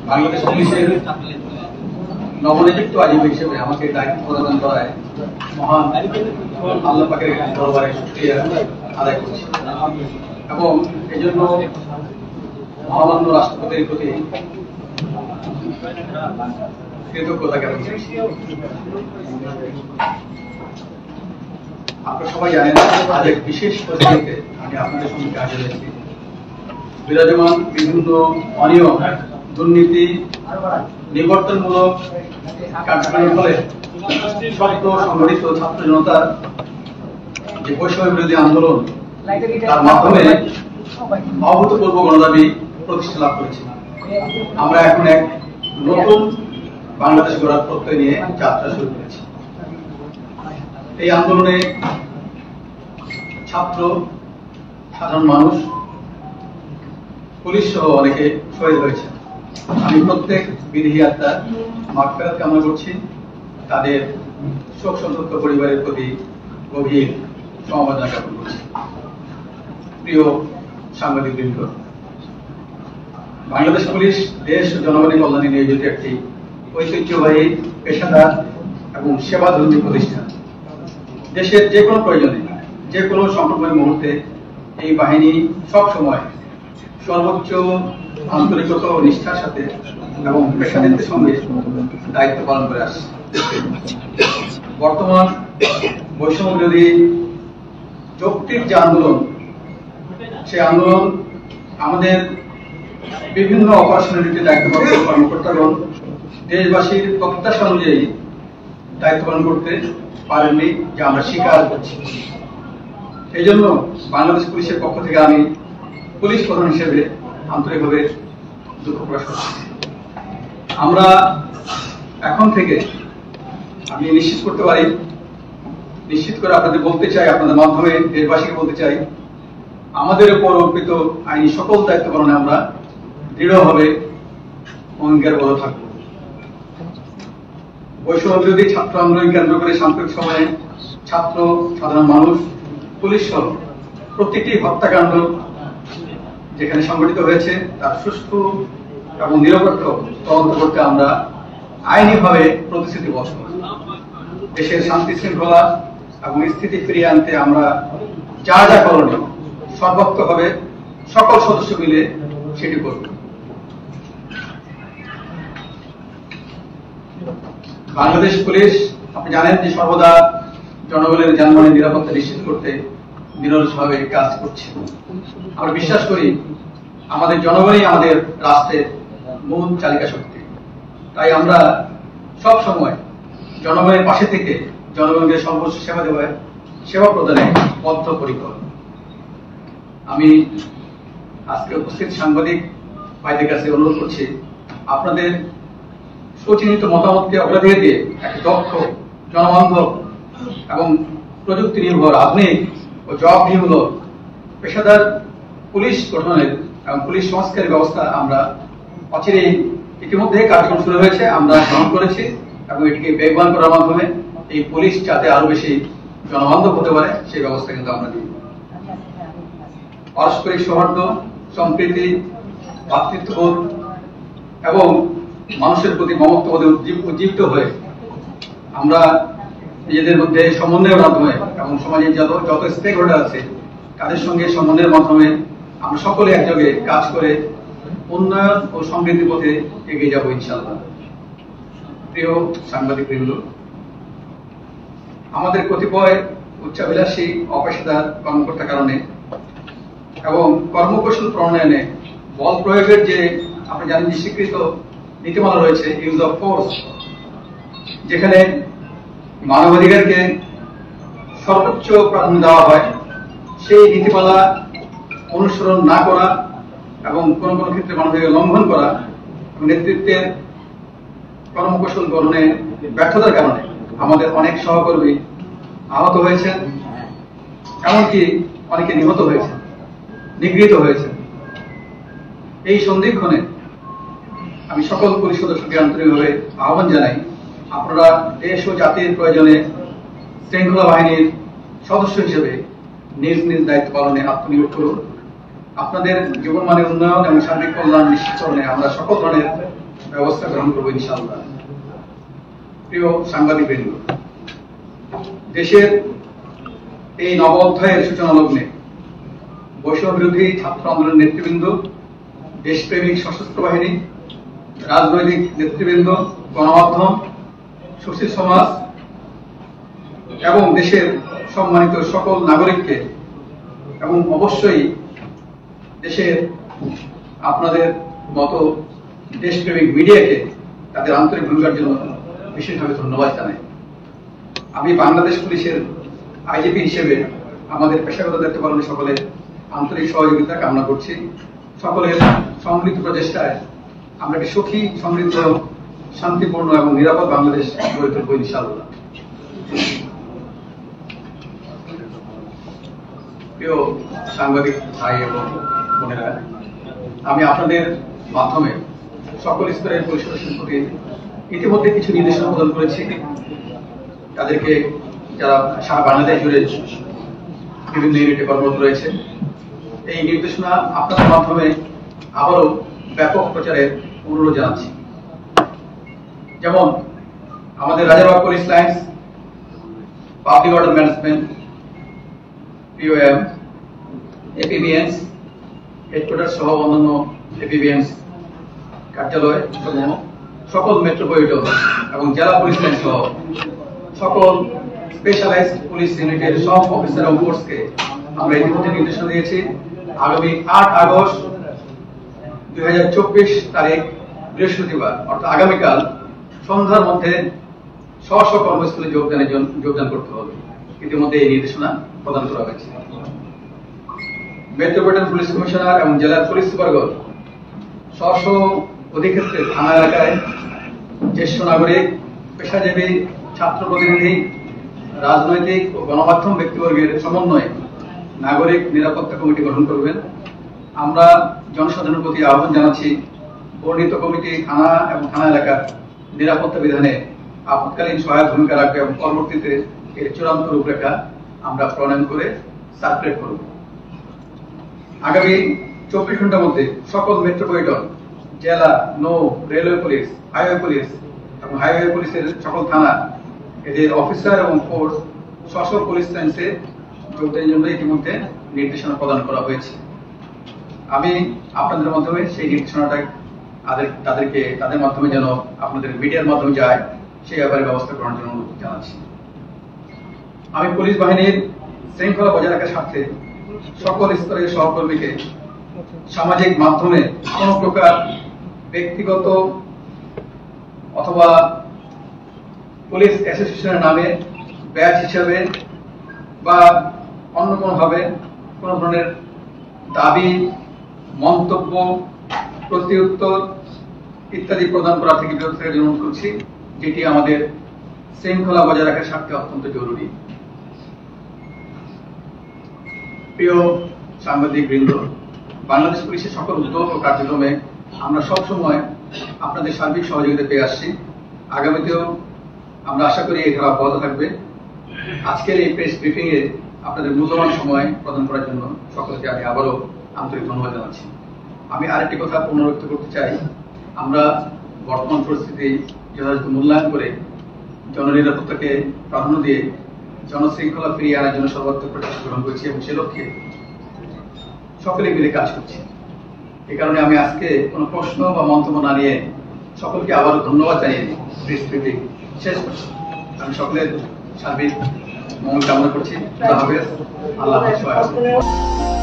বাংলাদেশ পুলিশের নবনিযুক্ত আইজিপি হিসেবে আমাকে দায়িত্ব প্রদান করায় মহান আল্লাহ পাকের দরবারে শুকরিয়া আদায় করছি এবং এই জন্য মহামান্য রাষ্ট্রপতির প্রতি কৃতজ্ঞতা জ্ঞাপন করছি। আপনারা সবাই জানেন আজ এক বিশেষ পরিস্থিতিতে আমি আপনাদের সঙ্গে হাজির হয়েছি। বিরাজমান বিভিন্ন অনিয়ম, দুর্নীতি, নিবর্তনমূলক কার্যক্রমের ফলে শক্ত সংগঠিত ছাত্র জনতার যে বৈষম্য বিরোধী আন্দোলন, তার মাধ্যমে অভূতপূর্ব গণদাবি প্রতিষ্ঠা লাভ করেছে। আমরা এখন এক নতুন বাংলাদেশ গড়ার প্রত্যয় নিয়ে যাত্রা শুরু করেছি। এই আন্দোলনে ছাত্র, সাধারণ মানুষ, পুলিশ সহ অনেকে শহীদ হয়েছে। আমি প্রত্যেক বিদেহী আত্মার মাগফিরাত কামনা করছি। তাদের শোক সন্তপ্ত পরিবারের প্রতি গভীর সমবেদনা জ্ঞাপন করছি। প্রিয় সাংবাদিকবৃন্দ, বাংলাদেশ পুলিশ দেশ ও জনগণের কল্যাণে নিয়োজিত একটি ঐতিহ্যবাহী, পেশাদার এবং সেবাধর্মী প্রতিষ্ঠান। দেশের যে কোনো প্রয়োজনে, যে কোনো সংকটময় মুহূর্তে এই বাহিনী সব সময় সর্বোচ্চ আন্তরিকতা ও নিষ্ঠার সাথে এবং পেশাদারিত্বের সঙ্গে দায়িত্ব পালন করে আসছে। বর্তমান বৈষম্য বিরোধী যৌক্তিক যে আন্দোলন, সেই আন্দোলন আমাদের বিভিন্ন অপারেশনালিটি দায়িত্বপ্রাপ্ত কর্মকর্তাগণ দেশবাসীর প্রত্যাশা অনুযায়ী দায়িত্ব পালন করতে পারেননি, যা আমরা স্বীকার করছি। এই জন্য বাংলাদেশ পুলিশের পক্ষ থেকে আমি পুলিশ প্রধান হিসেবে আন্তরিকভাবে দুঃখ প্রকাশ করছি। আমরা এখন থেকে আমি নিশ্চিত করতে পারি, নিশ্চিত করে আপনাদের বলতে চাই, আপনাদের মাধ্যমে দেশবাসীকে বলতে চাই, আমাদের উপর অর্পিত আইনি সকল দায়িত্ব পালনে আমরা দৃঢ়ভাবে অঙ্গীকারবদ্ধ থাকব। বৈষম্য বিরোধী ছাত্র আন্দোলন কেন্দ্র করে সাম্প্রতিক সময়ে ছাত্র, সাধারণ মানুষ, পুলিশ সহ প্রতিটি হত্যাকাণ্ড যেখানে সংঘটিত হয়েছে তার সুষ্ঠু এবং নিরপেক্ষ তদন্ত করতে আমরা আইনিভাবে প্রতিশ্রুতিবদ্ধ। দেশের শান্তি শৃঙ্খলা এবং স্থিতি ফিরিয়ে আনতে আমরা যা যা করণীয় সর্বাত্মকভাবে সকল সদস্য মিলে সেটি করব। বাংলাদেশ পুলিশ, আপনি জানেন যে সর্বদা জনগণের যানবাহনের নিরাপত্তা নিশ্চিত করতে নিরলসভাবে কাজ করছে। আমরা বিশ্বাস করি আমাদের জনগণই আমাদের রাষ্ট্রের মূল চালিকা শক্তি। তাই আমরা সব সময় জনগণের পাশে থেকে জনগণকে সর্বোচ্চ সেবা প্রদানে বদ্ধপরিকর। আমি আজকে উপস্থিত সাংবাদিক ভাইদের কাছে অনুরোধ করছি, আপনাদের সুচিন্তিত মতামতকে অগ্রাধিকার দিয়ে একটি দক্ষ, জনবান্ধব এবং প্রযুক্তি নির্ভর, আধুনিক ও জবাবদিহিমূলক পেশাদার পুলিশ গঠনের এবং পুলিশ সংস্কারের ব্যবস্থা আমরা অচিরেই, ইতিমধ্যে কার্যক্রম শুরু হয়েছে, আমরা গ্রহণ করেছি এবং এটিকে বেগবান করার মাধ্যমে এই পুলিশ যাতে আরো বেশি জনবান্ধব হতে পারে সেই ব্যবস্থা কিন্তু আমরা দিই। পারস্পরিক সৌহার্দ্য, সম্প্রীতি, ভাতৃত্ববোধ এবং মানুষের প্রতি মমত্ববোধে উজ্জীবিত হয়ে আমরা নিজেদের মধ্যে সমন্বয়ের মাধ্যমে এবং সমাজের যত স্টেক হোল্ডার আছে তাদের সঙ্গে সমন্বয়ের মাধ্যমে আমরা সকলে একযোগে কাজ করে উন্নয়ন ও সমৃদ্ধির পথে এগিয়ে যাব ইনশাআল্লাহ। প্রিয় সাংবাদিকবৃন্দ, আমাদের কতিপয় উচ্চাভিলাষী অপেশাদার কর্মকর্তার কারণে এবং কর্মকৌশল প্রণয়নে বল প্রয়োগের যে আপনি জানেন যে স্বীকৃত নীতিমালা রয়েছে, ইউজ অফ ফোর্স, যেখানে মানবাধিকারকে সর্বোচ্চ প্রাধান্য দেওয়া হয়, সেই নীতিমালা অনুসরণ না করা এবং কোন কোন ক্ষেত্রে মানবাধিকার লঙ্ঘন করা এবং নেতৃত্বের কর্মকৌশল গ্রহণে ব্যর্থতার কারণে আমাদের অনেক সহকর্মী আহত হয়েছেন, এমনকি অনেকে নিহত হয়েছেন, নিগৃহীত হয়েছে। এই সন্ধিক্ষণে আমি সকল পুলিশ সদস্যকে আন্তরিকভাবে আহ্বান জানাই, আপনারা দেশ ও জাতির প্রয়োজনে শৃঙ্খলা বাহিনীর সদস্য হিসেবে নিজ নিজ দায়িত্ব পালনে আত্মনিয়োগ করুন আপনাদের জীবনমানের উন্নয়ন এবং সার্বিক কল্যাণ নিশ্চিতকরণে আমরা সকল ধরনের ব্যবস্থা গ্রহণ করবো ইনশাআল্লাহ। প্রিয় সাংবাদিকবৃন্দ, দেশের এই নব অধ্যায়ের সূচনা লগ্নে বৈষম্য বিরোধী ছাত্র আন্দোলনের নেতৃবৃন্দ, দেশপ্রেমিক সশস্ত্র বাহিনী, রাজনৈতিক নেতৃবৃন্দ, গণমাধ্যম, সুশীল সমাজ এবং দেশের সম্মানিত সকল নাগরিককে এবং অবশ্যই দেশের আপনাদের মতো দেশপ্রেমিক মিডিয়াকে তাদের আন্তরিক ভূমিকার জন্য বিশেষভাবে ধন্যবাদ জানাই। আমি বাংলাদেশ পুলিশের আইজিপি হিসেবে আমাদের পেশাগত দায়িত্ব পালনে সকলের আন্তরিক সহযোগিতা কামনা করছি। সকলের সম্মিলিত প্রচেষ্টায় আমরা একটি সুখী, সমৃদ্ধ, শান্তিপূর্ণ এবং নিরাপদ বাংলাদেশ গড়ে তুলব ইনশাআল্লাহ। প্রিয় সাংবাদিক ভাই এবং বোনেরা, আমি আপনাদের মাধ্যমে সকল স্তরের পুলিশ সদস্যদের প্রতি ইতিমধ্যে কিছু নির্দেশনা প্রদান করেছি। তাদেরকে যারা সারা বাংলাদেশ জুড়ে বিভিন্ন ইউনিটে কর্মরত রয়েছে, এই নির্দেশনা আপনাদের মাধ্যমে আবারও ব্যাপক প্রচারের অনুরোধ জানাচ্ছি। যেমন আমাদের Rajarbagh police lines, public order management, POM, APBNs headquarter সহ অন্যান্য এপিবিএনস কার্যালয় সমূহ, সকল মেট্রোপলিটন এবং জেলা পুলিশ লাইন সহ সকল স্পেশালাইজড পুলিশ ইউনিটের সব অফিসার এবং ফোর্সকে আমরা ইতিমধ্যে নির্দেশনা দিয়েছি। আগামী 8 আগস্ট 2024 তারিখ বৃহস্পতিবার অর্থাৎ আগামীকাল সন্ধ্যার মধ্যে স্ব কর্মস্থলে যোগদান করতে হবে। ইতিমধ্যে এই নির্দেশনা প্রদান করা হয়েছে। মেট্রোপলিটন পুলিশ কমিশনার এবং জেলার পুলিশ সুপারগণ স্ব অধিক্ষেত্রে থানা এলাকায় জ্যেষ্ঠ নাগরিক, পেশাজীবী, ছাত্র প্রতিনিধি, রাজনৈতিক ও গণমাধ্যম ব্যক্তিবর্গের সমন্বয়ে নাগরিক নিরাপত্তা কমিটি গঠন করবেন। আমরা জনসাধারণের প্রতি আহ্বান জানাচ্ছি, বর্ণিত কমিটি থানা এবং থানা এলাকার নিরাপত্তা বিধানে আপৎকালীন সহায়ক ভূমিকা রাখবে এবং পরবর্তীতে এর চূড়ান্ত রূপরেখা আমরা প্রণয়ন করে সার্কুলেট করব। আগামী 24 ঘন্টার মধ্যে সকল মেট্রোপলিটন, জেলা, নৌ, রেলওয়ে পুলিশ, হাইওয়ে পুলিশ এবং হাইওয়ে পুলিশের সকল থানা এদের অফিসার এবং ফোর্স স্ব পুলিশ লাইন্সে যোগদানের জন্য ইতিমধ্যে নির্দেশনা প্রদান করা হয়েছে। আমি আপনাদের মাধ্যমে সেই নির্দেশনাটা তাদের মাধ্যমে যেন আপনাদের মিডিয়ার মাধ্যমে যায় সেই ব্যাপারে ব্যবস্থা করার জন্য অনুরোধ জানাচ্ছি। আমি পুলিশ বাহিনীর শৃঙ্খলা বজায় রাখার স্বার্থে সকল স্তরের সহকর্মীকে সামাজিক মাধ্যমে কোন প্রকার ব্যক্তিগত অথবা পুলিশ অ্যাসোসিয়েশনের নামে ব্যাচ হিসাবে বা অন্য কোনোভাবে কোন ধরনের দাবি, মন্তব্য, প্রত্যুত্তর ইত্যাদি প্রদান করা থেকে বিরত থাকার জন্য অনুরোধ করছি, যেটি আমাদের শৃঙ্খলা বজায় রাখার স্বার্থে অত্যন্ত জরুরি। প্রিয় সাংবাদিক বৃন্দ, বাংলাদেশ পুলিশের সকল উদ্যোগ ও কার্যক্রমে আমরা সবসময় আপনাদের সার্বিক সহযোগিতা পেয়ে আসছি। আগামীতেও আমরা আশা করি এই ধারা অব্যাহত থাকবে। আজকের এই প্রেস ব্রিফিং এ আপনাদের মূল্যবান সময় প্রদান করার জন্য সকলকে আমি আবারও আন্তরিক ধন্যবাদ জানাচ্ছি। আমি আরেকটি কথা পুনরুক্ত করতে চাই, আমরা বর্তমান পরিস্থিতি যথাযথ মূল্যায়ন করে জননিরাপত্তাকে প্রাধান্য দিয়ে জনশৃঙ্খলা ফিরিয়ে আনার জন্য সর্বাত্মক প্রচেষ্টা গ্রহণ করেছি এবং সে লক্ষ্যে সকলে মিলে কাজ করছি। এই কারণে আমি আজকে কোনো প্রশ্ন বা মন্তব্য না নিয়ে সকলকে আবারও ধন্যবাদ জানিয়ে প্রেস ব্রিফিং শেষ করছি। আমি সকলের সার্বিক মঙ্গল কামনা করছি। আল্লাহ হাফেজ।